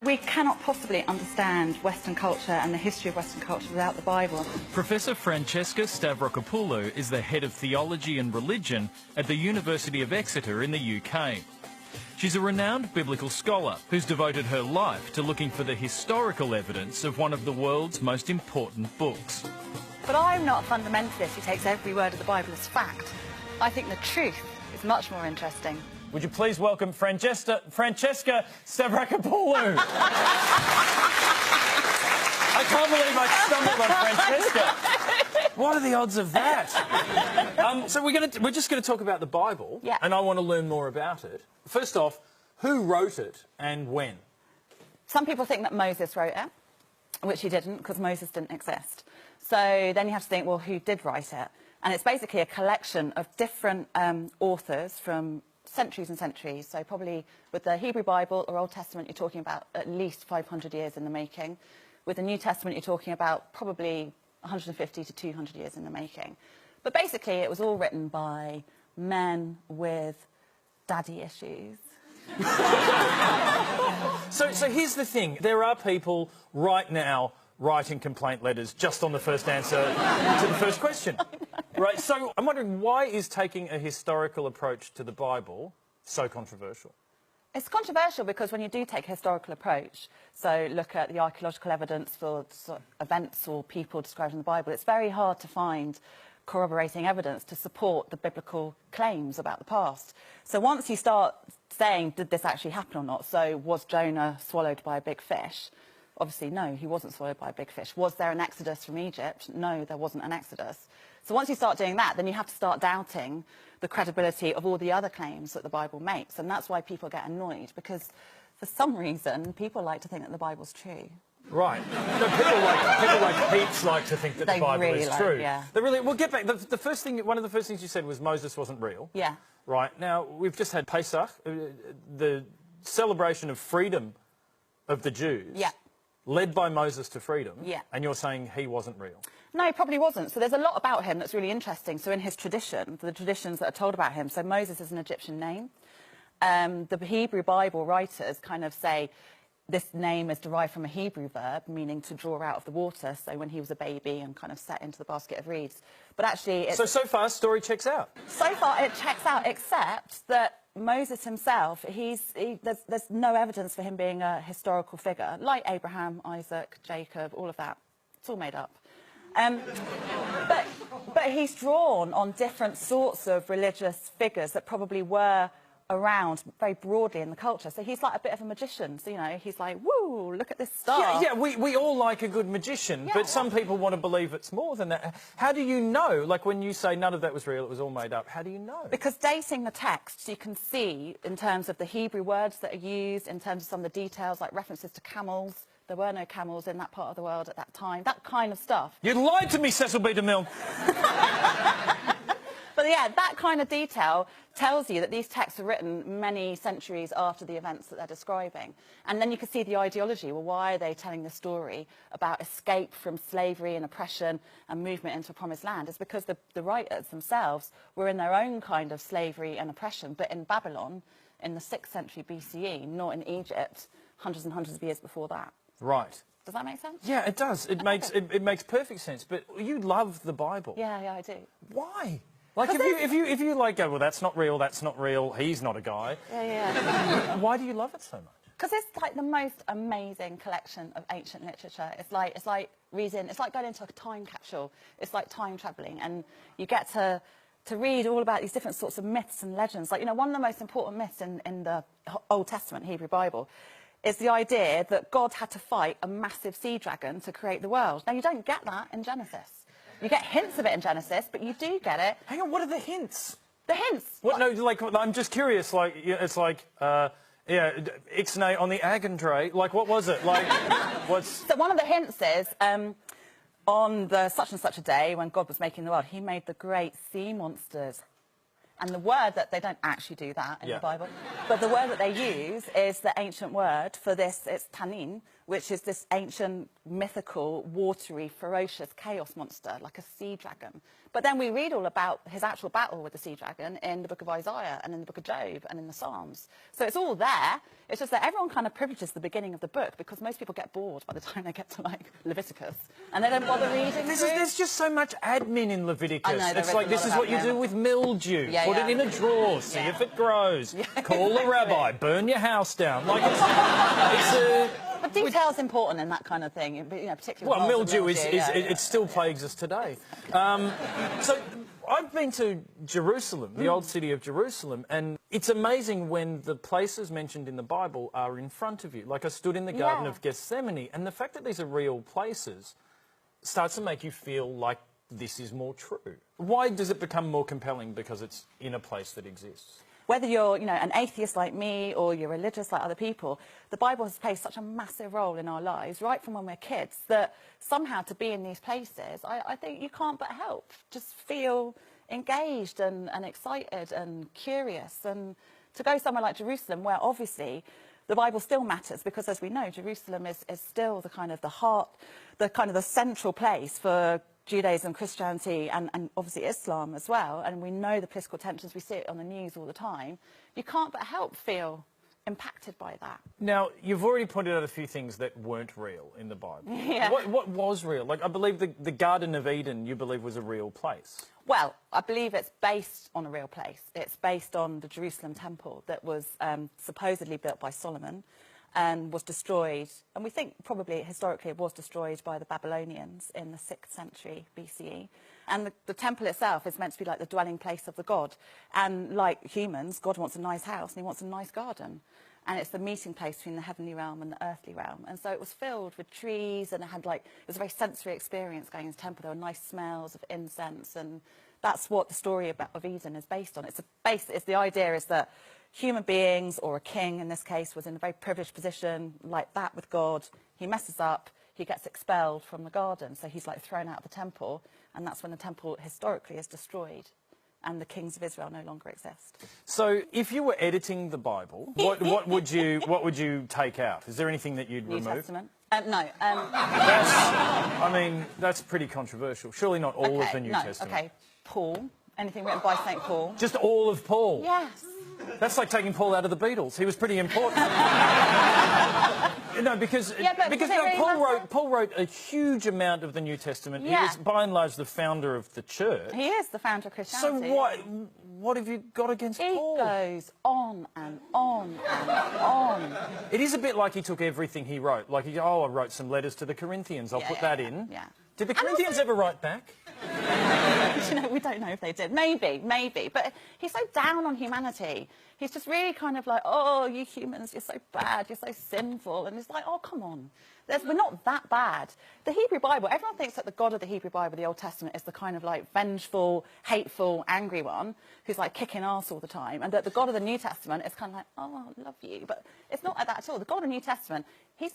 We cannot possibly understand Western culture and the history of Western culture without the Bible. Professor Francesca Stavrokopoulou is the head of theology and religion at the University of Exeter in the UK. She's a renowned biblical scholar who's devoted her life to looking for the historical evidence of one of the world's most important books. But I'm not a fundamentalist who takes every word of the Bible as fact. I think the truth is much more interesting. Would you please welcome Francesca Stavrokopoulou? I can't believe I stumbled on Francesca. What are the odds of that? So we're just going to talk about the Bible, yeah. And I want to learn more about it. First off, who wrote it and when? Some people think that Moses wrote it, which he didn't, because Moses didn't exist. So then you have to think, well, who did write it? And it's basically a collection of different authors from centuries and centuries. So probably with the Hebrew Bible or Old Testament, you're talking about at least 500 years in the making. With the New Testament, you're talking about probably 150 to 200 years in the making. But basically, it was all written by men with daddy issues. So here's the thing. There are people right now writing complaint letters just on the first answer to the first question. Right, so I'm wondering, why is taking a historical approach to the Bible so controversial? It's controversial because when you do take a historical approach, so look at the archaeological evidence for sort of events or people described in the Bible, it's very hard to find corroborating evidence to support the biblical claims about the past. So once you start saying, did this actually happen or not? So was Jonah swallowed by a big fish? Obviously, no, he wasn't swallowed by a big fish. Was there an exodus from Egypt? No, there wasn't an exodus. So once you start doing that, then you have to start doubting the credibility of all the other claims that the Bible makes. And that's why people get annoyed, because for some reason, people like to think that the Bible's true. Right. No, people like Pete's like to think that the Bible really is true. Yeah. They really. We'll get back. The first thing, one of the first things you said was Moses wasn't real. Yeah. Right. Now we've just had Pesach, the celebration of freedom of the Jews. Yeah. Led by Moses to freedom. Yeah. And you're saying he wasn't real. No, he probably wasn't. So there's a lot about him that's really interesting. So in his tradition, the traditions that are told about him, so Moses is an Egyptian name. The Hebrew Bible writers kind of say this name is derived from a Hebrew verb, meaning to draw out of the water, so when he was a baby and kind of set into the basket of reeds. But actually... So far, story checks out. So far, it checks out, except that Moses himself, there's no evidence for him being a historical figure, like Abraham, Isaac, Jacob, all of that. It's all made up. But he's drawn on different sorts of religious figures that probably were around very broadly in the culture. So he's like a bit of a magician. So, you know, he's like, woo, look at this star. Yeah, we all like a good magician, yeah, but some people want to believe it's more than that. How do you know? Like, when you say none of that was real, it was all made up, how do you know? Because dating the texts, you can see, in terms of the Hebrew words that are used, in terms of some of the details, like references to camels. There were no camels in that part of the world at that time. That kind of stuff. You lied to me, Cecil B. DeMille. But yeah, that kind of detail tells you that these texts were written many centuries after the events that they're describing. And then you can see the ideology. Well, why are they telling the story about escape from slavery and oppression and movement into a promised land? It's because the writers themselves were in their own kind of slavery and oppression, but in Babylon in the 6th century BCE, not in Egypt, hundreds and hundreds of years before that. Right. Does that make sense? Yeah, it does. It makes perfect sense. But you love the Bible. Yeah, I do. Why? Like, if you like go, well, that's not real, he's not a guy. Yeah. Why do you love it so much? Because it's like the most amazing collection of ancient literature. It's like reading, it's like going into a time capsule. It's like time travelling, and you get to read all about these different sorts of myths and legends. Like, you know, one of the most important myths in the Old Testament Hebrew Bible is the idea that God had to fight a massive sea dragon to create the world. Now, you don't get that in Genesis. You get hints of it in Genesis, but you do get it. Hang on, what are the hints? The hints? What? No, like, I'm just curious. Like, it's like, yeah, ixnay on the agandray. Like, what was it? Like, what's... So one of the hints is, on the such and such a day when God was making the world, he made the great sea monsters. And the word that they don't actually do that in the Bible, but the word that they use is the ancient word for this, it's tanin, which is this ancient, mythical, watery, ferocious chaos monster, like a sea dragon. But then we read all about his actual battle with the sea dragon in the book of Isaiah and in the book of Job and in the Psalms. So it's all there. It's just that everyone kind of privileges the beginning of the book because most people get bored by the time they get to, like, Leviticus. And they don't bother reading There's just so much admin in Leviticus. I know, It's like, this is what you do with mildew. Put it in a drawer, see if it grows. Call a rabbi, burn your house down. Like, But detail's important in that kind of thing, you know, particularly. Well, mildew it still plagues us today. So I've been to Jerusalem, the old city of Jerusalem, and it's amazing when the places mentioned in the Bible are in front of you. Like, I stood in the Garden of Gethsemane, and the fact that these are real places starts to make you feel like this is more true. Why does it become more compelling? Because it's in a place that exists. Whether you're, you know, an atheist like me or you're religious like other people, the Bible has played such a massive role in our lives, right from when we're kids, that somehow to be in these places, I think you can't but help. Just feel engaged and excited and curious. And to go somewhere like Jerusalem, where obviously the Bible still matters, because as we know, Jerusalem is still the kind of the heart, the kind of the central place for Judaism, Christianity, and obviously Islam as well. And we know the political tensions, we see it on the news all the time. You can't but help feel impacted by that. Now, you've already pointed out a few things that weren't real in the Bible. What was real? Like, I believe the Garden of Eden, you believe, was a real place. Well, I believe it's based on a real place. It's based on the Jerusalem temple that was supposedly built by Solomon and was destroyed, and we think probably historically it was destroyed by the Babylonians in the 6th century BCE. And the temple itself is meant to be like the dwelling place of the god. And like humans, God wants a nice house and he wants a nice garden. And it's the meeting place between the heavenly realm and the earthly realm. And so it was filled with trees, and it was a very sensory experience going into the temple. There were nice smells of incense, and that's what the story of Eden is based on. The idea is that human beings, or a king in this case, was in a very privileged position like that with God. He messes up, he gets expelled from the garden, so he's like thrown out of the temple, and that's when the temple historically is destroyed and the kings of Israel no longer exist. So if you were editing the Bible, what would you take out? Is there anything that you'd remove? New Testament? No. I mean, that's pretty controversial. Surely not all of the New Testament. Okay, Paul. Anything written by St. Paul. Just all of Paul? Yes. That's like taking Paul out of the Beatles. He was pretty important. No, because Paul wrote a huge amount of the New Testament. Yeah. He was, by and large, the founder of the church. He is the founder of Christianity. So what have you got against Paul? He goes on and on and on. It is a bit like he took everything he wrote. Like, I wrote some letters to the Corinthians. I'll put that in. Yeah. Did the Corinthians ever write back? You know, we don't know if they did. Maybe. But he's so down on humanity. He's just really kind of like, oh, you humans, you're so bad, you're so sinful. And it's like, oh, come on. We're not that bad. The Hebrew Bible, everyone thinks that the God of the Hebrew Bible, the Old Testament, is the kind of like vengeful, hateful, angry one who's like kicking ass all the time. And that the God of the New Testament is kind of like, oh, I love you. But it's not like that at all. The God of the New Testament, he's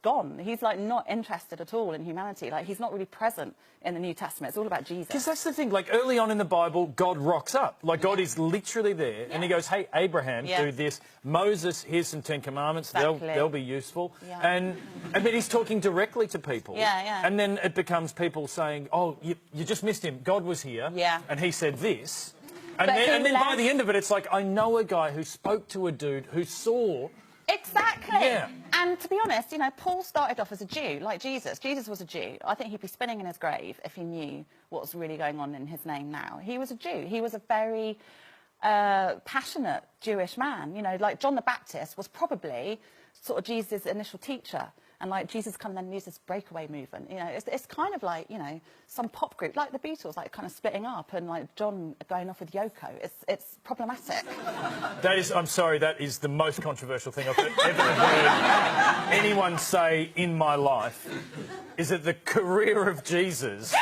gone. He's like not interested at all in humanity. Like, he's not really present in the New Testament. It's all about Jesus. Because that's the thing. Like, early on in the Bible, God rocks up. Like, God is literally there, and he goes, hey, Abraham, do this. Moses, here's some 10 Commandments. Exactly. They'll be useful. And then he's talking directly to people. And then it becomes people saying, oh, you just missed him. God was here, and he said this. And then by the end of it, it's like, I know a guy who spoke to a dude who saw... Exactly. Yeah. And to be honest, you know, Paul started off as a Jew, like Jesus. Jesus was a Jew. I think he'd be spinning in his grave if he knew what was really going on in his name now. He was a Jew. He was a very passionate Jewish man. You know, like John the Baptist was probably sort of Jesus' initial teacher. And like Jesus kind of then used this breakaway movement. You know, it's kind of like, you know, some pop group, like the Beatles, like kind of splitting up, and like John going off with Yoko. It's problematic. That is, I'm sorry, that is the most controversial thing I've ever heard anyone say in my life, is that the career of Jesus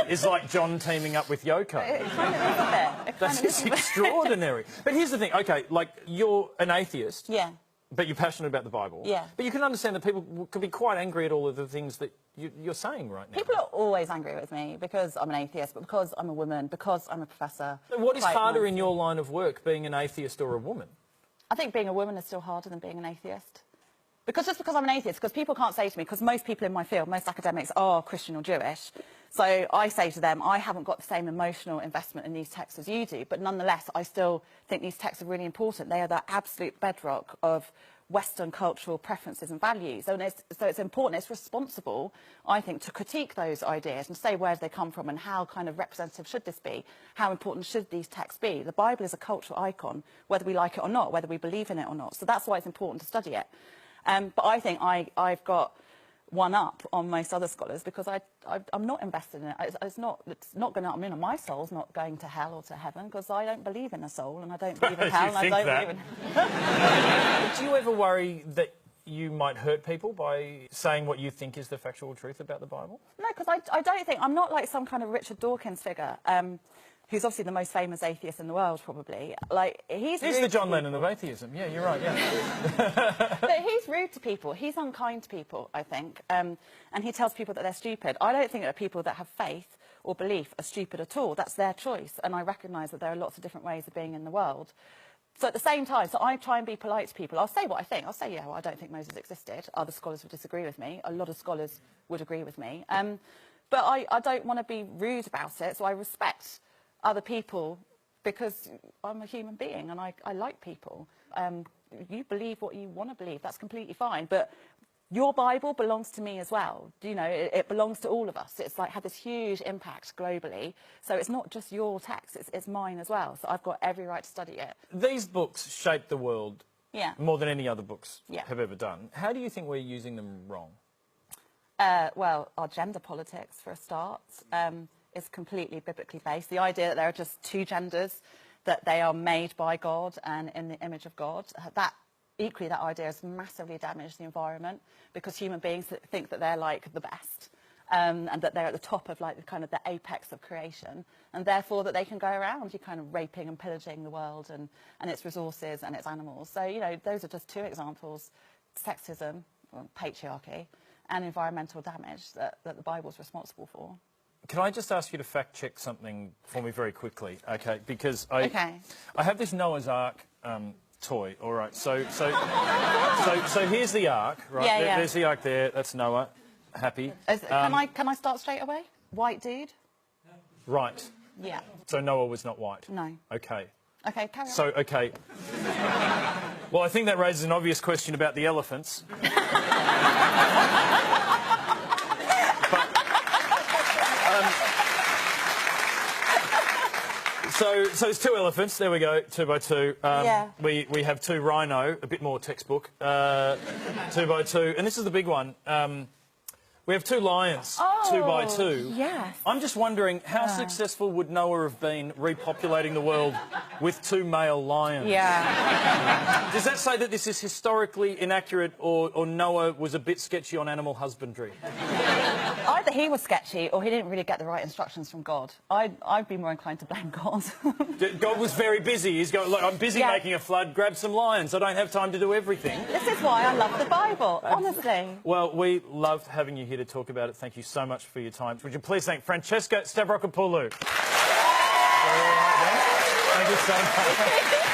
is like John teaming up with Yoko. It kind of is a bit. That is extraordinary. But here's the thing, OK, like, you're an atheist. Yeah. But you're passionate about the Bible. Yeah. But you can understand that people could be quite angry at all of the things that you're saying right now. People are always angry with me because I'm an atheist, but because I'm a woman, because I'm a professor. So what is harder in your line of work, being an atheist or a woman? I think being a woman is still harder than being an atheist. Because I'm an atheist, because people can't say to me, because most people in my field, most academics are Christian or Jewish, so I say to them, I haven't got the same emotional investment in these texts as you do, but nonetheless, I still think these texts are really important. They are the absolute bedrock of Western cultural preferences and values. So it's important, it's responsible, I think, to critique those ideas and say where they come from and how kind of representative should this be, how important should these texts be. The Bible is a cultural icon, whether we like it or not, whether we believe in it or not. So that's why it's important to study it. But I think I've got one up on most other scholars because I'm not invested in it. It's not going to, I mean, my soul's not going to hell or to heaven because I don't believe in a soul and I don't believe in hell and I don't believe in... Do you ever worry that you might hurt people by saying what you think is the factual truth about the Bible? No, because I don't think, I'm not like some kind of Richard Dawkins figure. Who's obviously the most famous atheist in the world, probably. Like, he's the John Lennon of atheism. Yeah, you're right, yeah. But he's rude to people. He's unkind to people, I think. And he tells people that they're stupid. I don't think that people that have faith or belief are stupid at all. That's their choice. And I recognise that there are lots of different ways of being in the world. So at the same time, so I try and be polite to people. I'll say what I think. I'll say, yeah, well, I don't think Moses existed. Other scholars would disagree with me. A lot of scholars would agree with me. But I don't want to be rude about it, so I respect other people because I'm a human being and I like people. You believe what you want to believe, that's completely fine, but your Bible belongs to me as well. You know, it belongs to all of us. It's like had this huge impact globally, so it's not just your text, it's mine as well, so I've got every right to study it. These books shape the world more than any other books have ever done. How do you think we're using them wrong? Well, our gender politics, for a start, is completely biblically based. The idea that there are just two genders, that they are made by God and in the image of God, that idea has massively damaged the environment because human beings think that they're like the best and that they're at the top of like kind of the apex of creation, and therefore that they can go around you kind of raping and pillaging the world and its resources and its animals. So, you know, those are just two examples: sexism, or patriarchy, and environmental damage that the Bible's responsible for. Can I just ask you to fact-check something for me very quickly, okay? Because I have this Noah's Ark toy, all right? So here's the Ark, right? Yeah, There's the Ark there. That's Noah. Happy. Can I start straight away? White dude? Right. Yeah. So Noah was not white? No. Okay. Okay, carry on. So, okay. Well, I think that raises an obvious question about the elephants. So it's two elephants. There we go, 2 by 2. We have 2 rhino, a bit more textbook. 2 by 2, and this is the big one. We have 2 lions, 2 by 2. Yes. I'm just wondering, how successful would Noah have been repopulating the world with 2 male lions? Yeah. Does that say that this is historically inaccurate, or Noah was a bit sketchy on animal husbandry? Either he was sketchy or he didn't really get the right instructions from God. I'd be more inclined to blame God. God was very busy. He's going, look, I'm busy making a flood, grab some lions. I don't have time to do everything. This is why I love the Bible, honestly. Well, we loved having you here to talk about it. Thank you so much for your time. Would you please thank Francesca Stavrokopoulou? Thank you so much.